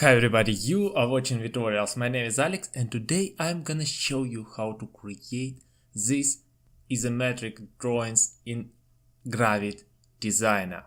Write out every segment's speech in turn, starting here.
Hi everybody, you are watching tutorials. My name is Alex and today I'm gonna show you how to create these isometric drawings in Gravit Desgner.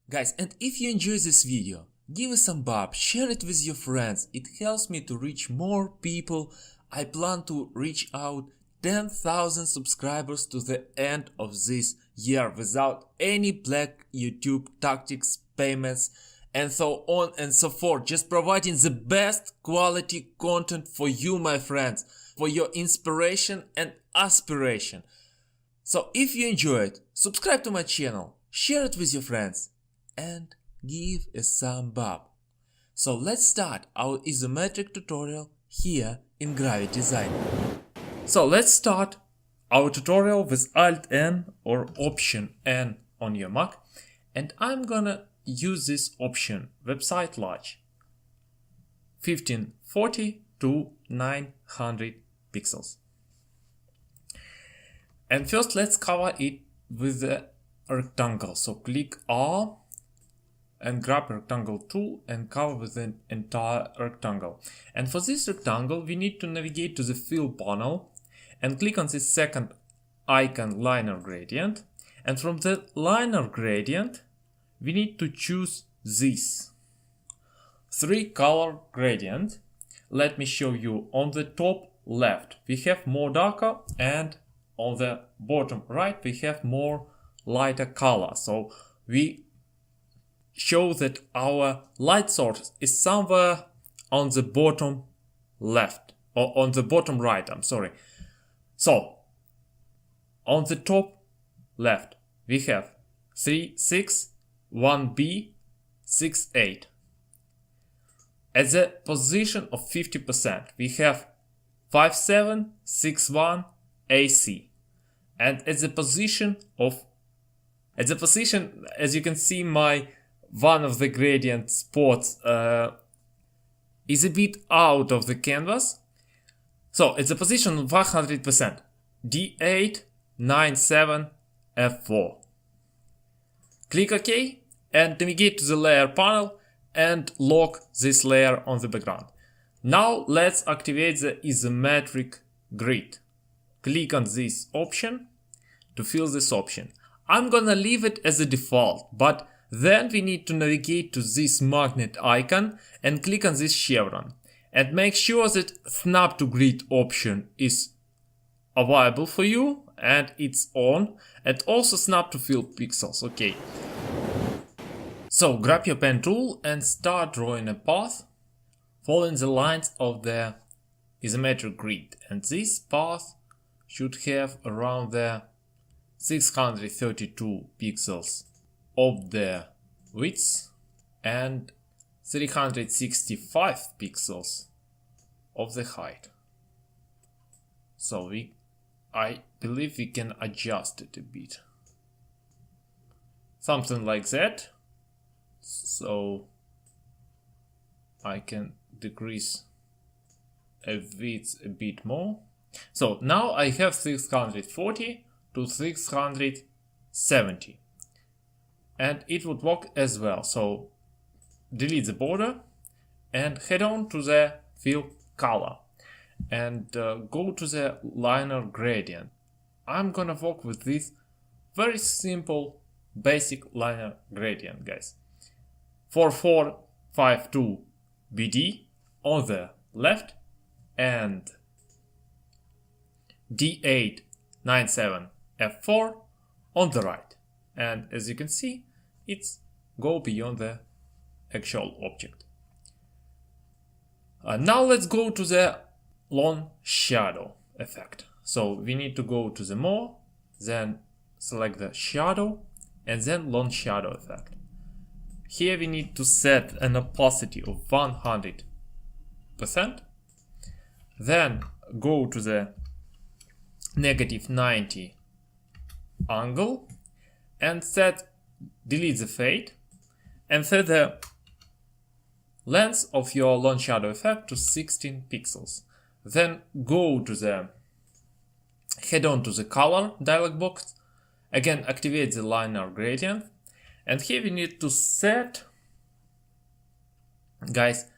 Guys, and if you enjoy this video, give it some bub, share it with your friends. It helps me to reach more people. I plan to reach out 10,000 subscribers to the end of this year without any black YouTube tactics, payments, and so on and so forth, just providing the best quality content for you, my friends, for your inspiration and aspiration. So if you enjoy it, subscribe to my channel, share it with your friends, and give a thumb up. So let's start our isometric tutorial here in Gravit Desgner. So let's start our tutorial with Alt-N or Option-N on your Mac, and I'm gonna use this option, website large, 1540 to 900 pixels. And first let's cover it with the rectangle. So click R and grab rectangle tool and cover with the entire rectangle. And for this rectangle we need to navigate to the fill panel and click on this second icon, liner gradient. And from the liner gradient we need to choose this 3-color gradient. Let me show you. On the top left we have more darker, and on the bottom right we have more lighter color. So we show that our light source is somewhere on the bottom left, or on the bottom right, I'm sorry. So on the top left we have 3, 6, 1B, 6, 8. At the position of 50% we have 5, 7, 6, 1, AC. And at the position, as you can see, one of the gradient spots is a bit out of the canvas. So at the position of 100%, D8, 9, 7, F4. Click OK and navigate to the layer panel and lock this layer on the background. Now let's activate the isometric grid. Click on this option to fill this option. I'm gonna leave it as a default, but then we need to navigate to this magnet icon and click on this chevron. And make sure that snap to grid option is available for you and it's on, and also snap to fill pixels. Okay. So grab your pen tool and start drawing a path following the lines of the isometric grid, and this path should have around the 632 pixels of the width and 365 pixels of the height. So I believe we can adjust it a bit, something like that. So I can decrease a width a bit more. So now I have 640 to 670 and it would work as well. So delete the border and head on to the fill color and go to the liner gradient. I'm gonna work with this very simple basic liner gradient, guys. 4452 BD on the left and D897 F4 on the right. And as you can see, it's go beyond the actual object. Now let's go to the long shadow effect. So we need to go to the more, then select the shadow, and then long shadow effect. Here we need to set an opacity of 100%. Then go to the -90 angle and delete the fade and set the length of your long shadow effect to 16 pixels. Then head on to the color dialog box, again activate the liner gradient, and here we need to set, guys,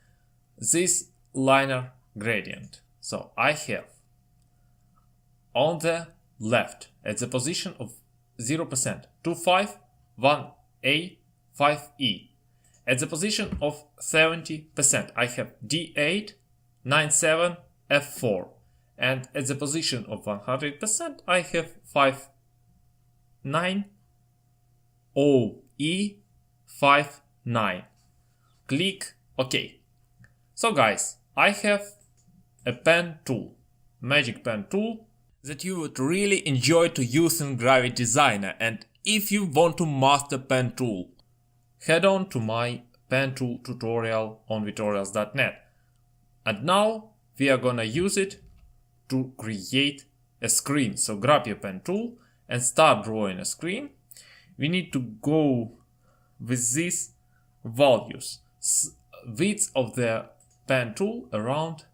this linear gradient. So I have on the left at the position of 0%, 2, 5, 1A, 5E. At the position of 70%, I have D8, 9, 7, F4. And at the position of 100%, I have 5, 9, OE, 5, 9. Click OK. So guys, I have a pen tool, magic pen tool, that you would really enjoy to use in Gravit Desgner. And if you want to master pen tool, head on to my pen tool tutorial on tutorials.net. And now we are gonna use it to create a screen. So grab your pen tool and start drawing a screen. We need to go with these values. Width of the pen tool around,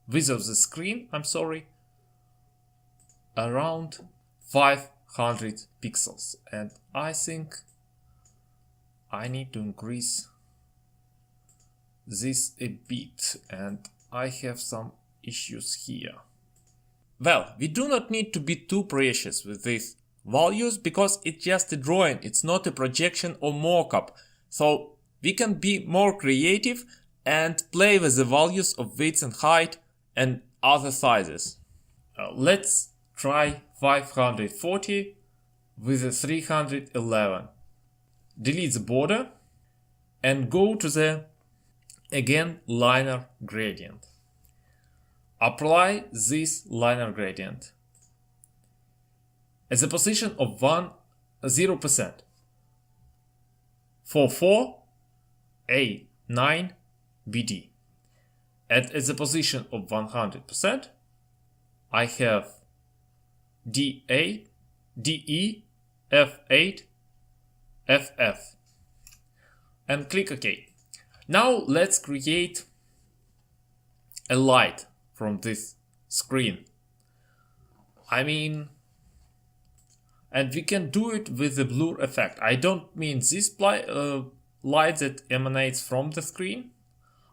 width of the screen, around 500 pixels. And I think I need to increase this a bit, and I have some issues here. Well, we do not need to be too precious with these values because it's just a drawing, it's not a projection or mockup. So we can be more creative and play with the values of width and height and other sizes. Let's try 540 with a 311. Delete the border and go to the, again, linear gradient. Apply this linear gradient at the position of 0%, 44, A, 9, BD. At the position of 100%, I have D8, DE, F8, FF. And click OK. Now let's create a light from this screen. And we can do it with the blur effect. I don't mean this light that emanates from the screen.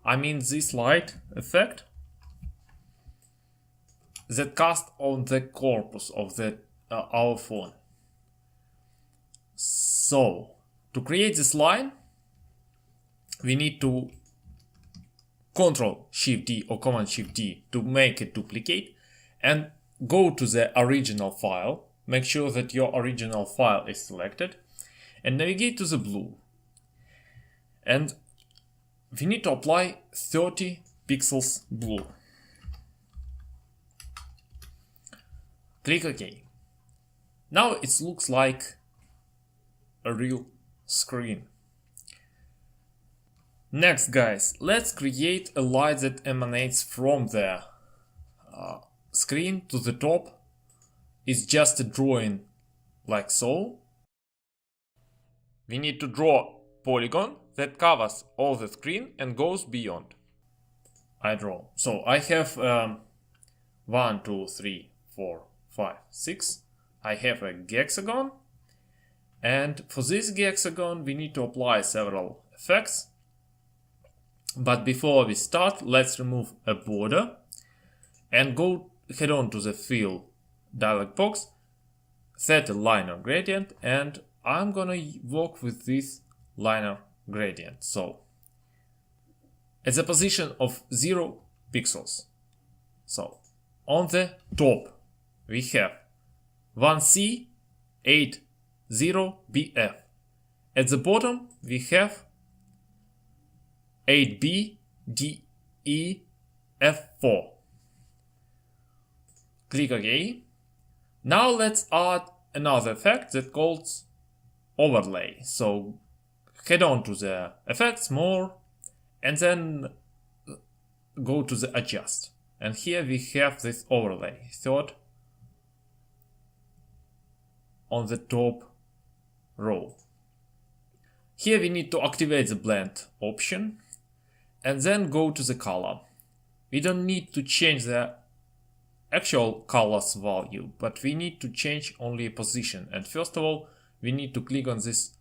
I mean this light effect that casts on the corpus of the our phone. So to create this line, we need to Ctrl-Shift-D or Command-Shift-D to make it duplicate and go to the original file. Make sure that your original file is selected and navigate to the blue. And we need to apply 30 pixels blue. Click OK. Now it looks like a real screen. Next guys, let's create a light that emanates from the screen to the top. It's just a drawing like so. We need to draw polygon that covers all the screen and goes beyond. I draw. So I have 1, 2, 3, 4, 5, 6. I have a hexagon. And for this hexagon we need to apply several effects. But before we start, let's remove a border and head on to the fill dialog box, set a linear gradient, and I'm gonna work with this linear gradient. So at the position of 0 pixels. So on the top we have 1C, 8, 0, BF. At the bottom we have 8B, DE, F4. Click OK. Now let's add another effect that calls overlay. So head on to the effects, more, and then go to the adjust. And here we have this overlay, third on the top row. Here we need to activate the blend option and then go to the color. We don't need to change the actual colors value, but we need to change only a position. And first of all, we need to click on this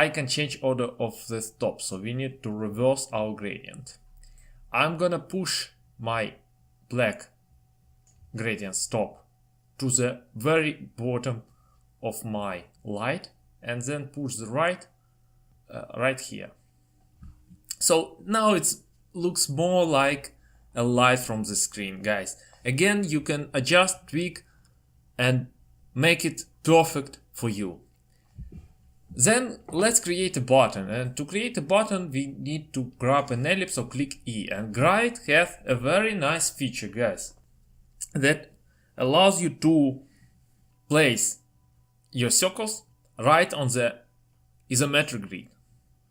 I can change order of the stop, so we need to reverse our gradient. I'm gonna push my black gradient stop to the very bottom of my light and then push the right here. So now it looks more like a light from the screen, guys. Again, you can adjust, tweak and make it perfect for you. Then let's create a button, and to create a button we need to grab an ellipse or click E, and Gravit has a very nice feature, guys, that allows you to place your circles right on the isometric grid.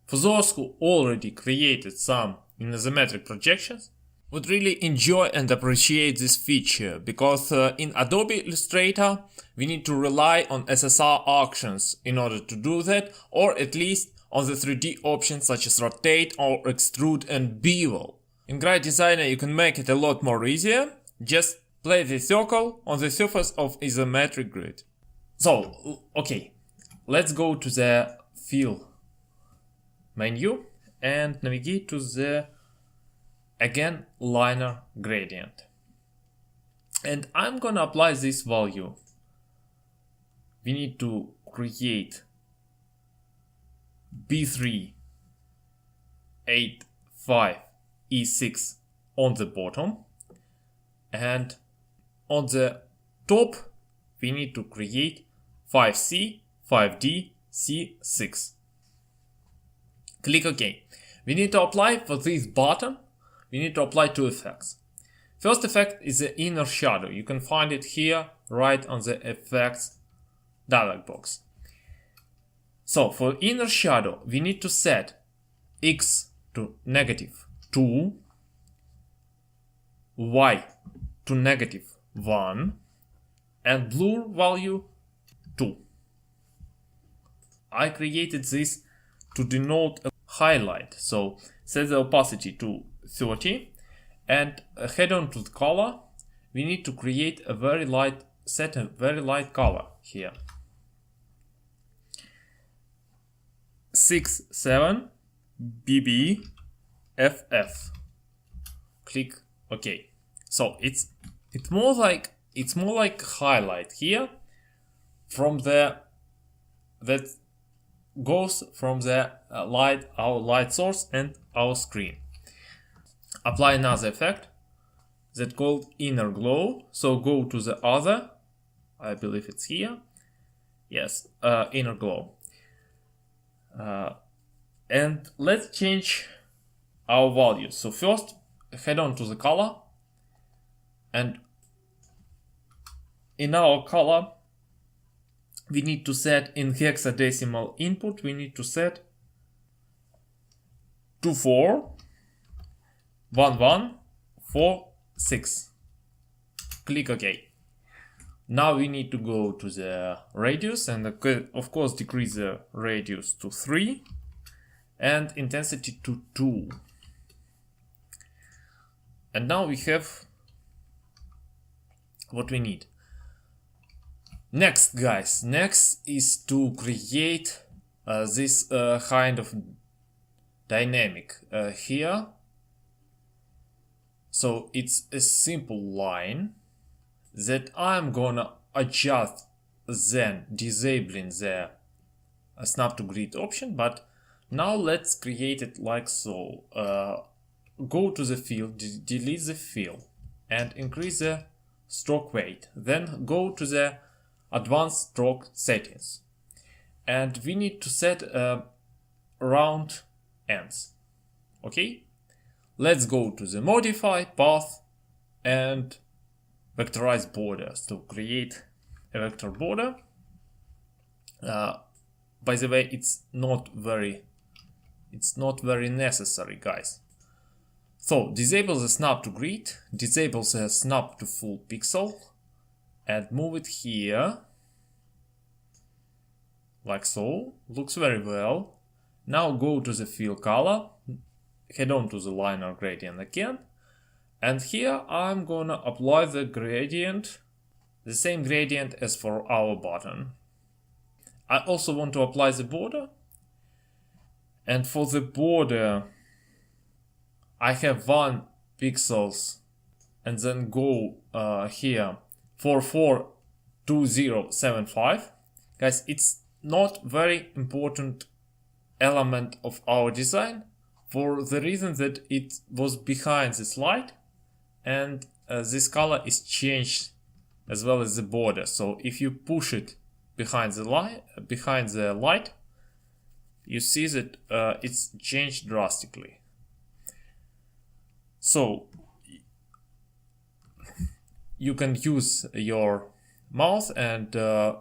For those who already created some isometric projections, would really enjoy and appreciate this feature, because in Adobe Illustrator we need to rely on SSR actions in order to do that, or at least on the 3D options such as rotate or extrude and bevel. In Gravit Desgner you can make it a lot more easier. Just place the circle on the surface of isometric grid. So, okay, let's go to the fill menu and navigate to the again liner gradient, and I'm gonna apply this value. We need to create B3 85 E6 on the bottom, and on the top we need to create 5C 5D C6. Click OK. We need to apply for this button. We need to apply two effects. First effect is the inner shadow. You can find it here right on the effects dialog box. So for inner shadow we need to set X to -2, Y to -1 and blur value 2. I created this to denote a highlight, so set the opacity to 30 and head on to the color. We need to create a very light, set a very light color here. 67 BB FF. Click OK. So it's more like highlight here from the that goes from the our light source and our screen. Apply another effect that called inner glow. So go to the other, I believe it's here. Yes, inner glow. And let's change our values. So first head on to the color, and in our color we need to set in hexadecimal input, we need to set 241146. Click OK. Now we need to go to the radius and of course decrease the radius to 3 and intensity to 2. And now we have what we need. Next, guys, next is to create this kind of dynamic here. So it's a simple line that I'm gonna adjust, then disabling the snap to grid option. But now let's create it like so. Go to the fill, delete the fill and increase the stroke weight. Then go to the advanced stroke settings, and we need to set round ends. Okay, let's go to the modify path and vectorize borders to create a vector border. By the way, it's not very necessary, guys. So disable the snap to grid, disable the snap to full pixel and move it here like so. Looks very well. Now go to the fill color, head on to the liner gradient again, and here I'm gonna apply the gradient, the same gradient as for our button. I also want to apply the border, And for the border, I have 1 pixels and then go here 442075. Guys, it's not very important element of our design for the reason that it was behind this light, and this color is changed as well as the border. So if you push it behind the light, you see that it's changed drastically. So you can use your mouse and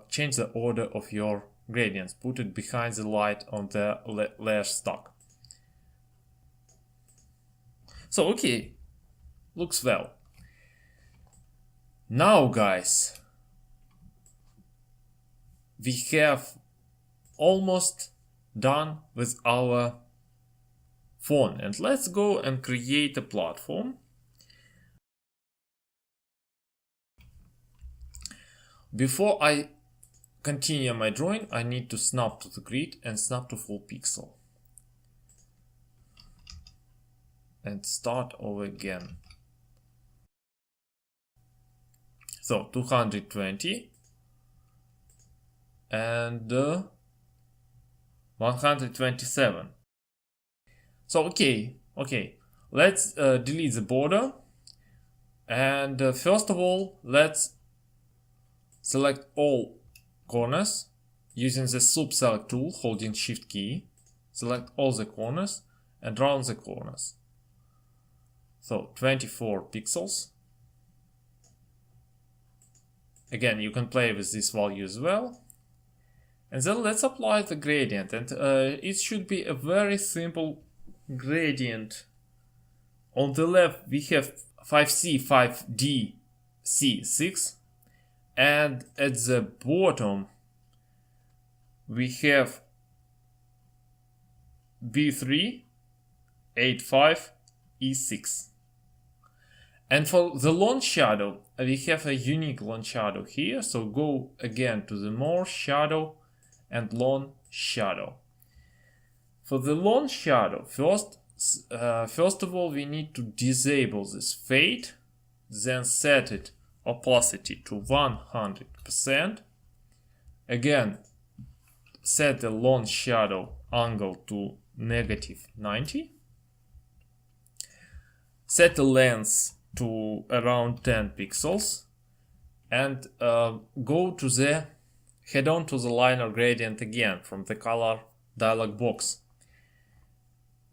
change the order of your gradients, put it behind the light on the layer stack. So okay, looks well. Now guys, we have almost done with our phone, and let's go and create a platform. Before I continue my drawing, I need to snap to the grid and snap to full pixel and start over again. So 220 and 127. So okay, let's delete the border, and first of all let's select all corners using the subselect tool, holding shift key. Select all the corners and round the corners. So 24 pixels. Again, you can play with this value as well. And then let's apply the gradient, and it should be a very simple gradient. On the left we have 5C, 5D, C6, and at the bottom we have B3, 85, E6. And for the lone shadow, we have a unique lone shadow here, so go again to the more shadow and lone shadow. For the lone shadow, first of all we need to disable this fade, then set it opacity to 100%. Again, set the lone shadow angle to -90. Set the length to around 10 pixels and head on to the liner gradient again from the color dialog box.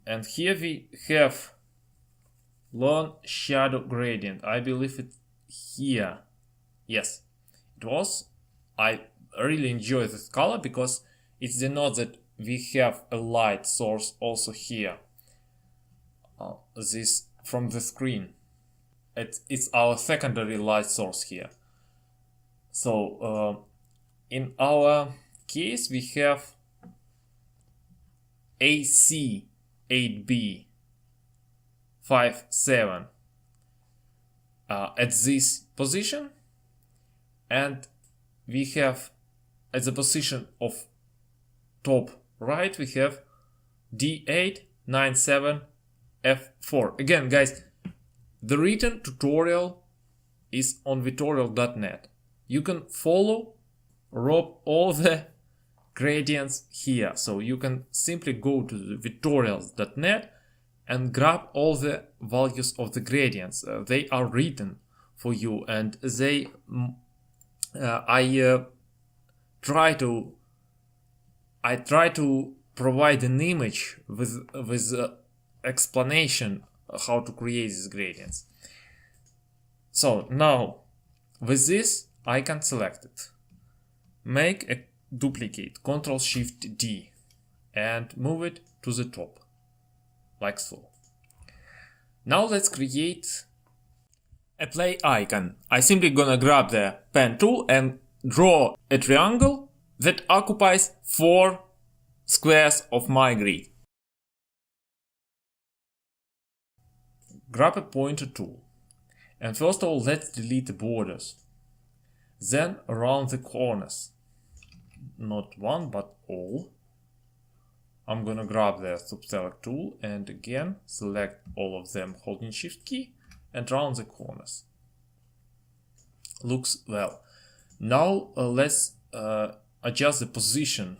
And here we have lone shadow gradient. I believe it's here. Yes, it was. I really enjoy this color because it denotes that we have a light source also here. This from the screen. It's our secondary light source here. So in our case we have AC 8B 57 at this position, and we have at the position of top right we have D8 97 F4. Again guys, the written tutorial is on tutoril.net. You can follow all the gradients here. So you can simply go to the tutorials.net and grab all the values of the gradients. They are written for you, and they I try to provide an image with explanation how to create these gradients. So now with this I can select it, make a duplicate, Ctrl+Shift+D, and move it to the top like so. Now let's create a play icon. I simply gonna grab the pen tool and draw a triangle that occupies 4 squares of my grid. Grab a pointer tool, and first of all let's delete the borders, then around the corners, not one but all, I'm gonna grab the subselect tool and again select all of them holding shift key and round the corners. Looks well. Now let's adjust the position.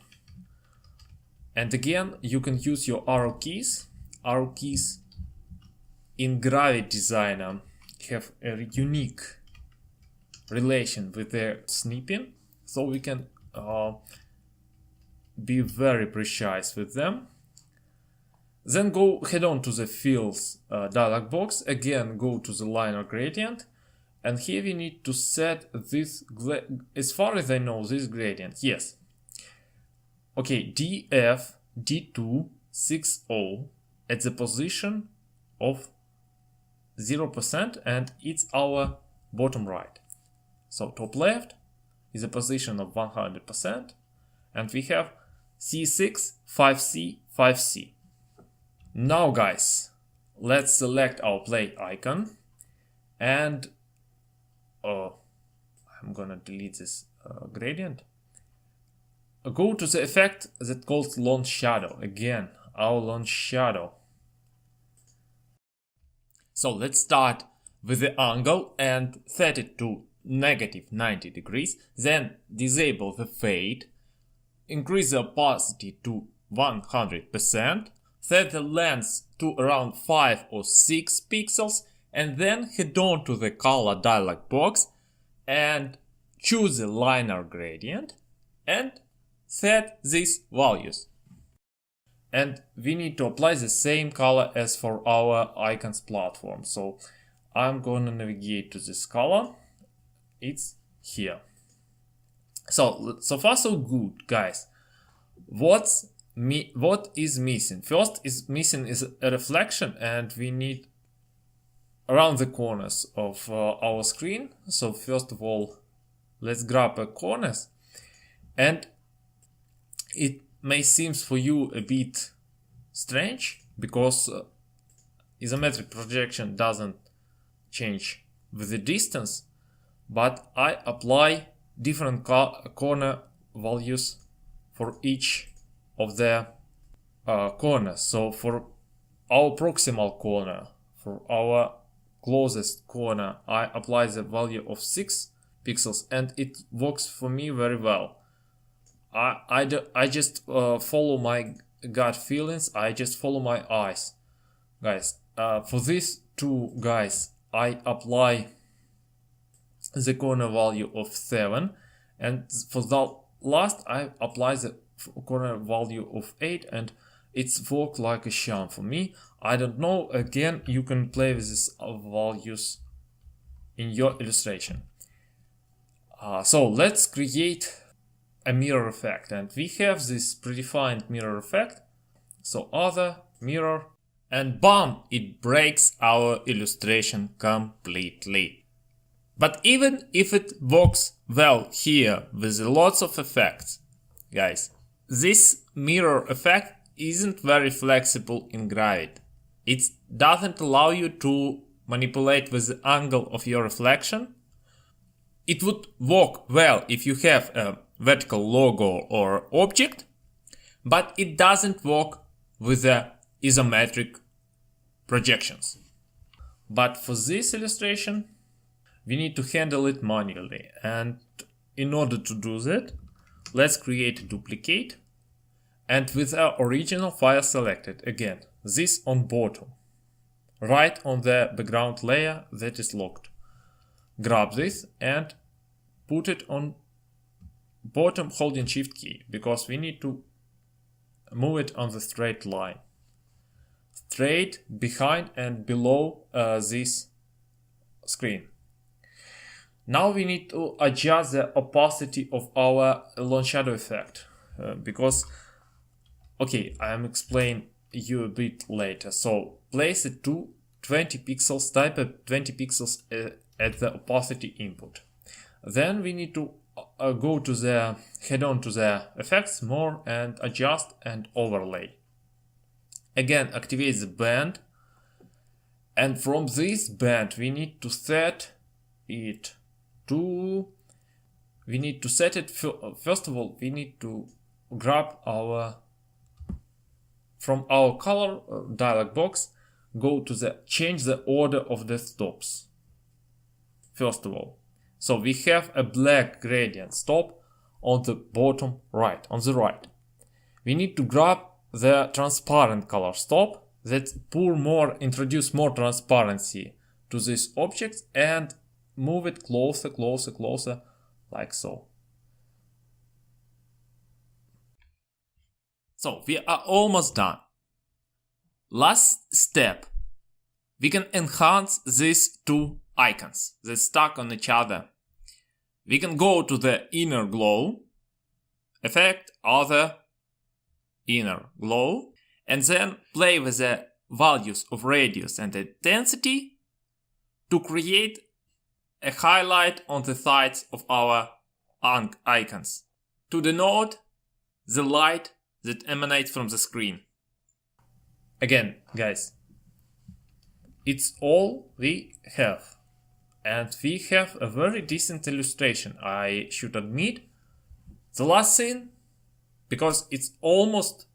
And again, you can use your arrow keys. Arrow keys in Gravit Desgner have a unique relation with the snipping, so we can be very precise with them. Then head on to the Fills dialog box. Again, go to the liner gradient, and here we need to set this, as far as I know, this gradient. Yes. Okay, DF D260 at the position of 0%, and it's our bottom right. So top left is a position of 100%, and we have C6, 5C, 5C. Now guys, let's select our play icon, and I'm gonna delete this gradient. Go to the effect that calls launch shadow. Again, our launch shadow. So let's start with the angle and set it to -90 degrees. Then disable the fade. Increase the opacity to 100%. Set the length to around 5 or 6 pixels. And then head on to the color dialog box and choose the liner gradient and set these values. And we need to apply the same color as for our icons platform. So I'm gonna navigate to this color. It's here. So far so good, guys. What is missing? First is missing is a reflection, and we need around the corners of our screen. So first of all, let's grab a corners, and it may seem for you a bit strange because isometric projection doesn't change with the distance, but I apply different corner values for each of the corners. So for our proximal corner, for our closest corner, I apply the value of 6 pixels, and it works for me very well. I just follow my gut feelings. I just follow my eyes, guys. For these two guys, I apply the corner value of 7, and for the last I apply the corner value of 8, and it's worked like a charm for me. I don't know, again, you can play with these values in your illustration. So let's create a mirror effect, and we have this predefined mirror effect. So other mirror, and bam, it breaks our illustration completely. But even if it works well here with lots of effects, guys, this mirror effect isn't very flexible in Gravit. It doesn't allow you to manipulate with the angle of your reflection. It would work well if you have a vertical logo or object, but it doesn't work with the isometric projections. But for this illustration, we need to handle it manually, and in order to do that, let's create a duplicate, and with our original file selected, again, this on bottom, right on the background layer that is locked. Grab this and put it on bottom holding shift key, because we need to move it on the straight line, straight behind and below this screen. Now we need to adjust the opacity of our launch shadow effect, because, okay, I am explaining you a bit later. So place it to 20 pixels, type at 20 pixels at the opacity input. Then we need to go to the, head on to the effects, more, and adjust and overlay. Again, activate the band, and from this band we need to set it to, first of all, we need to grab our from our color dialog box, go to the change the order of the stops. First of all, so we have a black gradient stop on the bottom right, on the right. We need to grab the transparent color stop that introduce more transparency to this object and move it closer, closer, closer, like so. So we are almost done. Last step, we can enhance these two icons that stuck on each other. We can go to the inner glow, effect, other, inner glow, and then play with the values of radius and intensity to create a highlight on the sides of our icons to denote the light that emanates from the screen. Again, guys, it's all we have, and we have a very decent illustration, I should admit. The last thing, because it's almost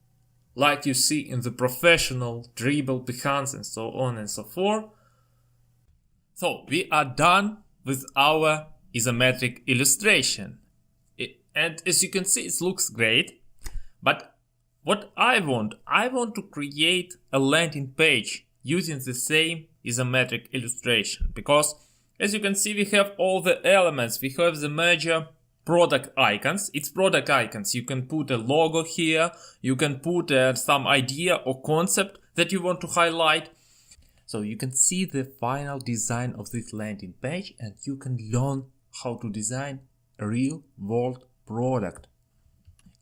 like you see in the professional dribble, Behance and so on and so forth. So we are done with our isometric illustration. And as you can see, it looks great. But what I want to create a landing page using the same isometric illustration. Because as you can see, we have all the elements. We have the major product icons. It's product icons. You can put a logo here. You can put some idea or concept that you want to highlight. So you can see the final design of this landing page, and you can learn how to design a real world product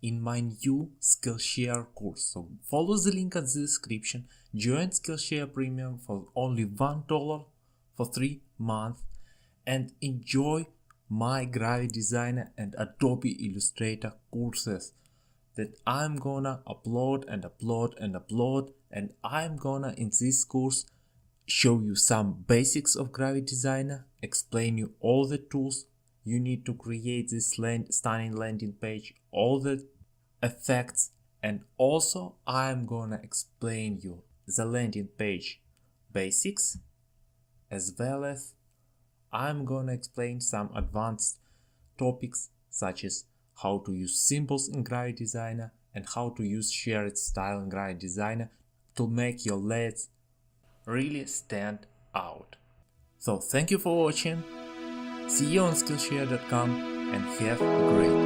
in my new Skillshare course. So follow the link at the description, join Skillshare Premium for only $1 for 3 months, and enjoy my Gravit Desgner and Adobe Illustrator courses that I'm gonna upload and upload and upload. And I'm gonna, in this course, show you some basics of Gravit Desgner, explain you all the tools you need to create this stunning landing page, all the effects, and also I'm gonna explain you the landing page basics, as well as I'm gonna explain some advanced topics such as how to use symbols in Gravit Desgner and how to use shared style in Gravit Desgner to make your LEDs really stand out. So thank you for watching, see you on Skillshare.com, and have a great day.